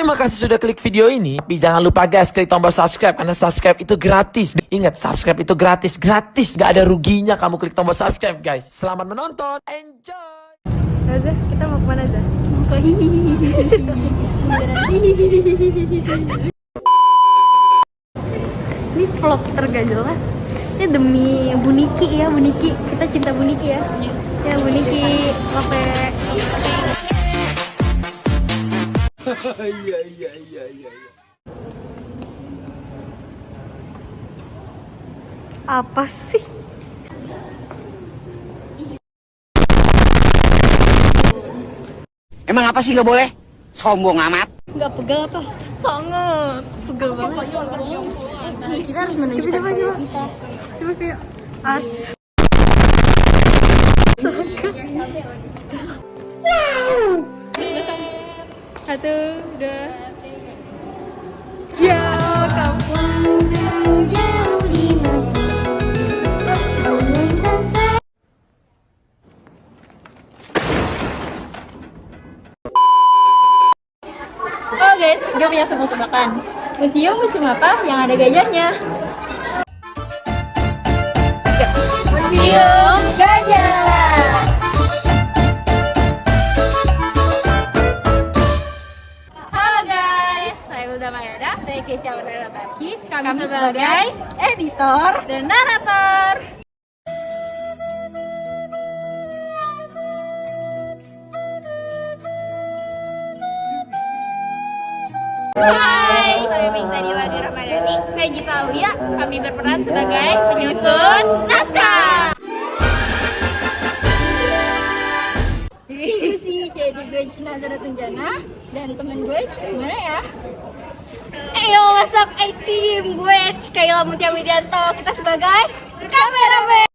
Terima kasih sudah klik video ini. Tapi jangan lupa guys, klik tombol subscribe karena subscribe itu gratis. Ingat, subscribe itu gratis, gak ada ruginya kamu klik tombol subscribe guys. Selamat menonton, enjoy. Zah, kita mau kemana Zah? Mau ke Ini vlog tergak jelas. Ini demi Bu Niki ya, Bu Niki. Kita cinta Bu Niki ya. Ya Bu Niki, oke. Iya. Apa sih? Emang apa sih nggak boleh? Sombong amat. Nggak pegel apa? sangat pegel banget. Nih, kita harus menunjukkan coba. Coba kayak as. Satu, dua. Ya, kamu. Oh guys, gue punya tebak-tebakan. Museum apa yang ada gajahnya? Museum Gajah. Halo guys, saya Ulda Mayada, saya Kesha Wardana Barkis. Kami sebagai editor dan narator. Hai, saya Mingzani Ladi Ramadhani. Saya Gita Aulia. Kami berperan sebagai penyusun naskah. Itu sih jadi gue Nazara Tunjana dan temen gue gimana ya? Ayo masuk A-Team, gue Kayla Mutia Widianto. Kita sebagai kameramen.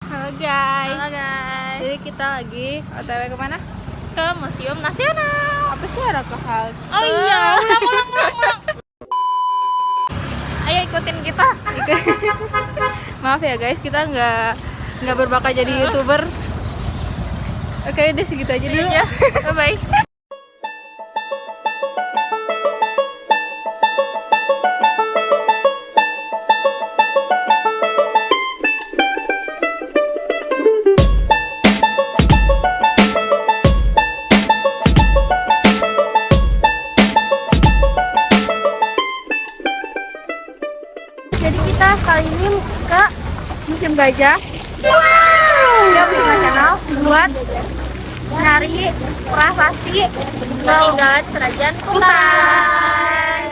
Halo guys. Halo guys. Jadi kita lagi OTW kemana? Ke Museum Nasional. Apa sih arah ke halte? Oh iya, ulang. Ayo ikutin kita. Maaf ya guys, kita nggak berbakat jadi YouTuber. Oke, deh segitu aja dulu ya. Bye bye. Jadi kita kali ini ke Museum Gajah. Dia Museum Nasional buat nyari prasasti peninggalan Kerajaan Kutai.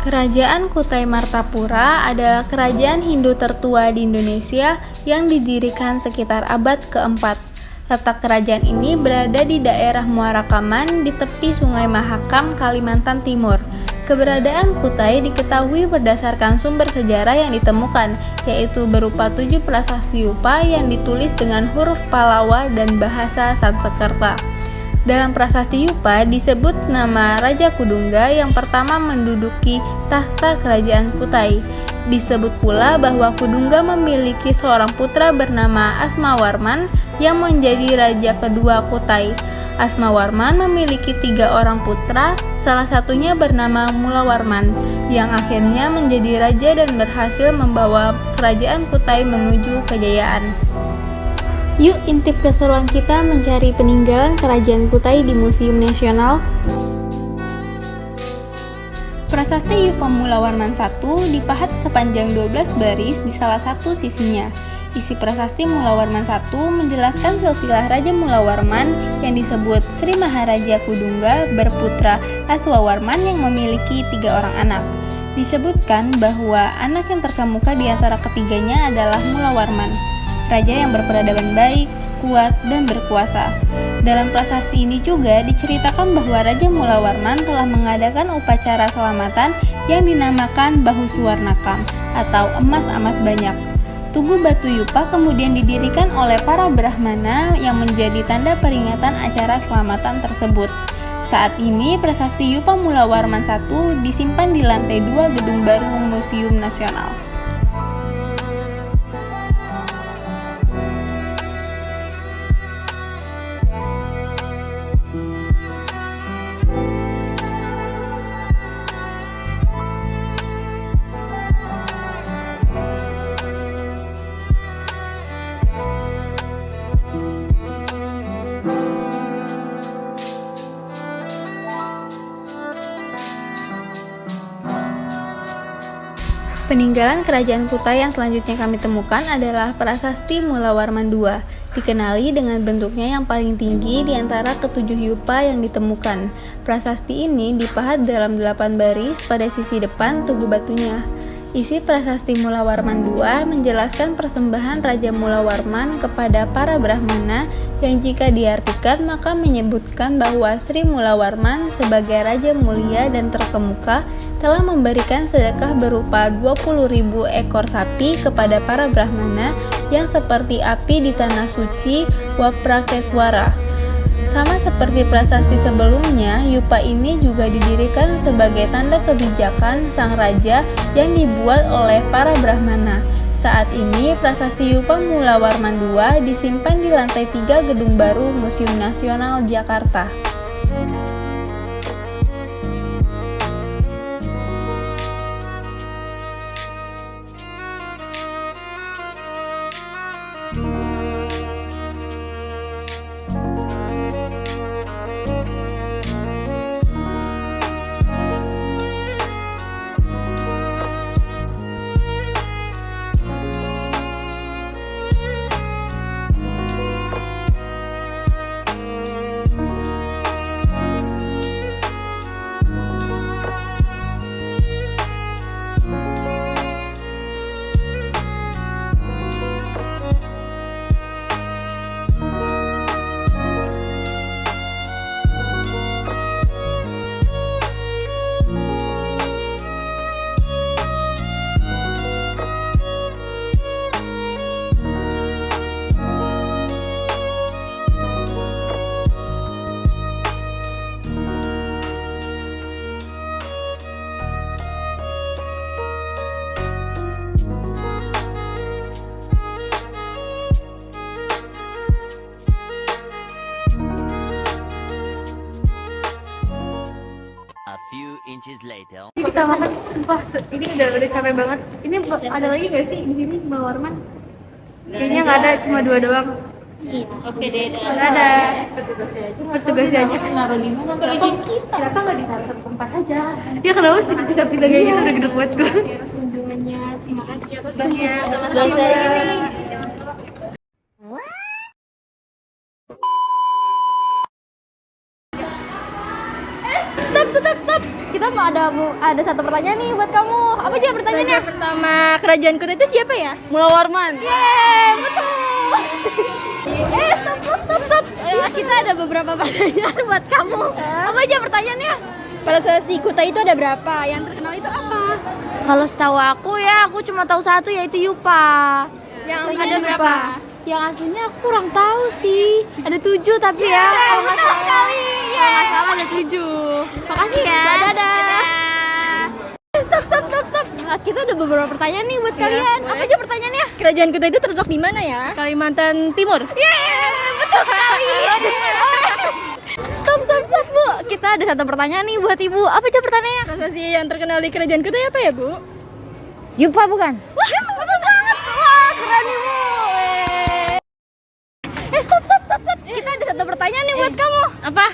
Kerajaan Kutai Martapura adalah kerajaan Hindu tertua di Indonesia yang didirikan sekitar abad keempat. Letak kerajaan ini berada di daerah Muara Kaman di tepi Sungai Mahakam, Kalimantan Timur. Keberadaan Kutai diketahui berdasarkan sumber sejarah yang ditemukan, yaitu berupa 7 prasasti Yupa yang ditulis dengan huruf Palawa dan bahasa Sanskerta. Dalam prasasti Yupa disebut nama Raja Kudungga yang pertama menduduki tahta kerajaan Kutai. Disebut pula bahwa Kudungga memiliki seorang putra bernama Asmawarman yang menjadi raja kedua Kutai. Asmawarman memiliki 3 orang putra, salah satunya bernama Mulawarman, yang akhirnya menjadi raja dan berhasil membawa kerajaan Kutai menuju kejayaan. Yuk intip keseruan kita mencari peninggalan kerajaan Kutai di Museum Nasional. Prasasti Yupa Mulawarman I dipahat sepanjang 12 baris di salah satu sisinya. Isi prasasti Mulawarman I menjelaskan silsilah Raja Mulawarman yang disebut Sri Maharaja Kudungga berputra Aswawarman yang memiliki 3 orang anak. Disebutkan bahwa anak yang terkemuka di antara ketiganya adalah Mulawarman, raja yang berperadaban baik, kuat, dan berkuasa. Dalam prasasti ini juga diceritakan bahwa Raja Mulawarman telah mengadakan upacara selamatan yang dinamakan Bahusuwarnakam atau emas amat banyak. Tugu batu Yupa kemudian didirikan oleh para Brahmana yang menjadi tanda peringatan acara selamatan tersebut. Saat ini prasasti Yupa Mulawarman I disimpan di lantai 2 gedung baru Museum Nasional. Peninggalan Kerajaan Kutai yang selanjutnya kami temukan adalah Prasasti Mula Warman II, dikenali dengan bentuknya yang paling tinggi di antara ketujuh yupa yang ditemukan. Prasasti ini dipahat dalam 8 baris pada sisi depan tugu batunya. Isi Prasasti Mula Warman II menjelaskan persembahan Raja Mula Warman kepada para Brahmana yang jika diartikan maka menyebutkan bahwa Sri Mula Warman sebagai Raja mulia dan terkemuka telah memberikan sedekah berupa 20.000 ekor sapi kepada para Brahmana yang seperti api di tanah suci Waprakeswara. Sama seperti prasasti sebelumnya, yupa ini juga didirikan sebagai tanda kebijakan sang raja yang dibuat oleh para Brahmana. Saat ini, prasasti yupa Mula Warman II disimpan di lantai 3 Gedung Baru Museum Nasional Jakarta. A few inches later. Kita makan, sumpah ini udah capek banget. Ini ada lagi nggak sih di sini Mula Warman? Kayaknya nggak ada, cuma 2 doang. Oke deh. Nggak ada. Petugasnya aja. Naruh di mana? Kenapa nggak ditaruh satu tempat aja? Ya kenapa sih bisa kayak gitu udah gede buat gue. Kunjungannya, terima kasih atas sama-sama. Stop. Kita mau ada satu pertanyaan nih buat kamu. Apa aja pertanyaannya? Pertama, kerajaan Kutai itu siapa ya? Mula Warman. Yeay, betul. Stop. Kita ada beberapa pertanyaan buat kamu. Apa aja pertanyaannya? Prasasti Kutai itu ada berapa? Yang terkenal itu apa? Kalau setahu aku ya, aku cuma tahu satu yaitu Yupa. Yang ada berapa? Yang aslinya aku kurang tahu sih. Ada 7 tapi ya. Kalau nggak salah sekali. Kalau nggak salah ada 7. Makasih ya. Dadah. Stop. Kita ada beberapa pertanyaan nih buat kalian. Apa aja pertanyaannya? Kerajaan Kutai itu terletak di mana ya? Kalimantan Timur. Betul sekali. Stop, Bu. Kita ada satu pertanyaan nih buat Ibu. Apa aja pertanyaannya? Prasasti yang terkenal di kerajaan Kutai apa ya, Bu? Yupa bukan? Wah, betul banget. Wah, keren Ibu. Stop. Kita ada satu pertanyaan nih buat kamu. Apa?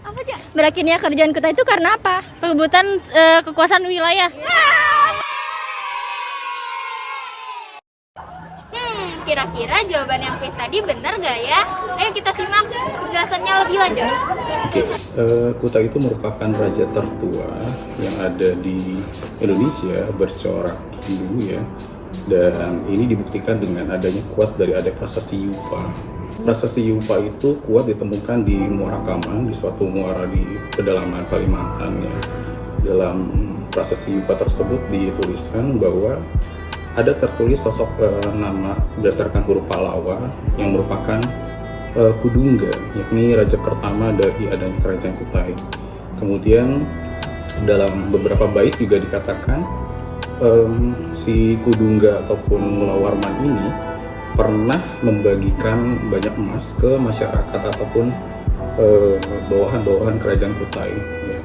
Apa aja? Berakhirnya kerajaan Kutai itu karena apa? Perebutan kekuasaan wilayah. Kira-kira jawaban yang quiz tadi benar gak ya? Ayo kita simak penjelasannya lebih lanjut. Oke, Kutai itu merupakan raja tertua yang ada di Indonesia bercorak Hindu ya, dan ini dibuktikan dengan adanya kuat dari ada prasasti Yupa. Prasasti Yupa itu kuat ditemukan di Muara Kamang, di suatu muara di pedalaman Kalimantan ya. Dalam prasasti Yupa tersebut dituliskan bahwa ada tertulis sosok nama berdasarkan huruf Pallawa yang merupakan Kudungga, yakni raja pertama dari adanya kerajaan Kutai. Kemudian dalam beberapa bait juga dikatakan si Kudungga ataupun Mula Warman ini pernah membagikan banyak emas ke masyarakat ataupun bawahan-bawahan kerajaan Kutai. Ya.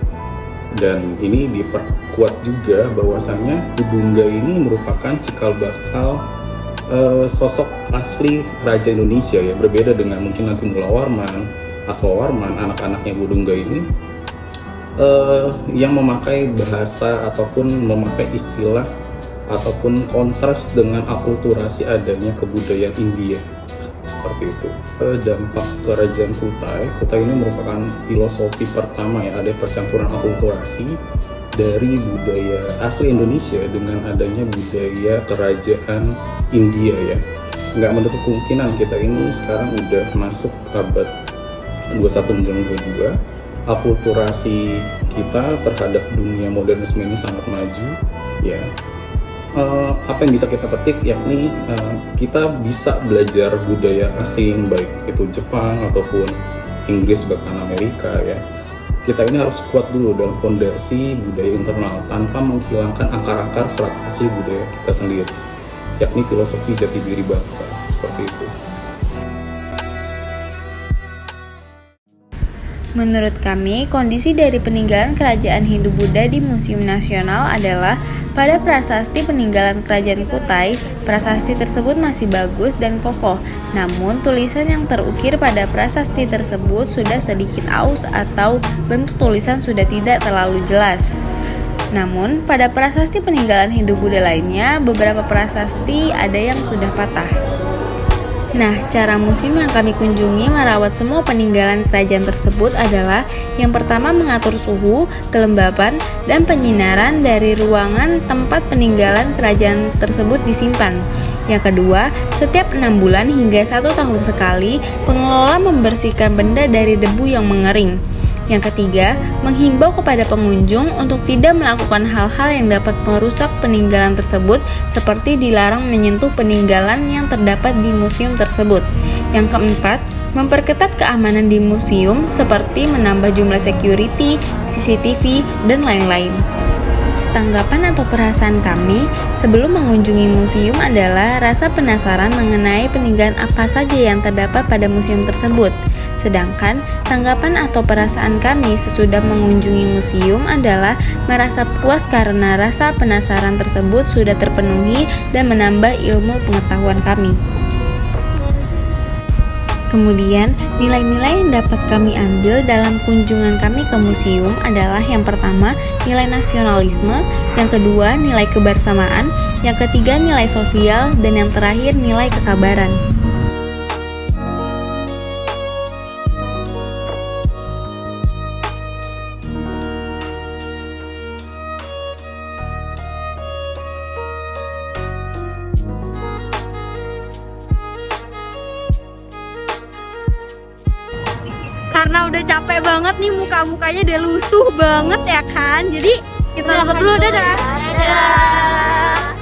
Dan ini diperkuat juga bahwasannya Kudungga ini merupakan cikal bakal sosok asli Raja Indonesia ya, berbeda dengan mungkin nanti Mula Warman, Aswawarman, anak-anaknya Kudungga ini yang memakai bahasa ataupun memakai istilah ataupun kontras dengan akulturasi adanya kebudayaan India. Seperti itu. Dampak kerajaan Kutai ini merupakan filosofi pertama ya, ada percampuran akulturasi dari budaya asli Indonesia dengan adanya budaya kerajaan India ya. Nggak menutup kemungkinan kita ini sekarang udah masuk abad 21 menjelang 22. Akulturasi kita terhadap dunia modernisme ini sangat maju ya. Apa yang bisa kita petik yakni kita bisa belajar budaya asing, baik itu Jepang ataupun Inggris bahkan Amerika ya. Kita ini harus kuat dulu dalam fondasi budaya internal tanpa menghilangkan akar-akar serat asli budaya kita sendiri, yakni filosofi jati diri bangsa, seperti itu. Menurut kami, kondisi dari peninggalan kerajaan Hindu-Buddha di Museum Nasional adalah pada prasasti peninggalan kerajaan Kutai, prasasti tersebut masih bagus dan kokoh. Namun, tulisan yang terukir pada prasasti tersebut sudah sedikit aus atau bentuk tulisan sudah tidak terlalu jelas. Namun, pada prasasti peninggalan Hindu-Buddha lainnya, beberapa prasasti ada yang sudah patah. Nah, cara museum yang kami kunjungi merawat semua peninggalan kerajaan tersebut adalah yang pertama mengatur suhu, kelembapan, dan penyinaran dari ruangan tempat peninggalan kerajaan tersebut disimpan. Yang kedua, setiap 6 bulan hingga 1 tahun sekali, pengelola membersihkan benda dari debu yang mengering. Yang ketiga, menghimbau kepada pengunjung untuk tidak melakukan hal-hal yang dapat merusak peninggalan tersebut, seperti dilarang menyentuh peninggalan yang terdapat di museum tersebut. Yang keempat, memperketat keamanan di museum seperti menambah jumlah security, CCTV, dan lain-lain. Tanggapan atau perasaan kami sebelum mengunjungi museum adalah rasa penasaran mengenai peninggalan apa saja yang terdapat pada museum tersebut. Sedangkan tanggapan atau perasaan kami sesudah mengunjungi museum adalah merasa puas karena rasa penasaran tersebut sudah terpenuhi dan menambah ilmu pengetahuan kami. Kemudian, nilai-nilai yang dapat kami ambil dalam kunjungan kami ke museum adalah yang pertama, nilai nasionalisme, yang kedua, nilai kebersamaan, yang ketiga, nilai sosial, dan yang terakhir, nilai kesabaran. Karena udah capek banget nih, muka-mukanya udah lusuh banget ya kan. Jadi kita tutup dulu, dadah. Dadah.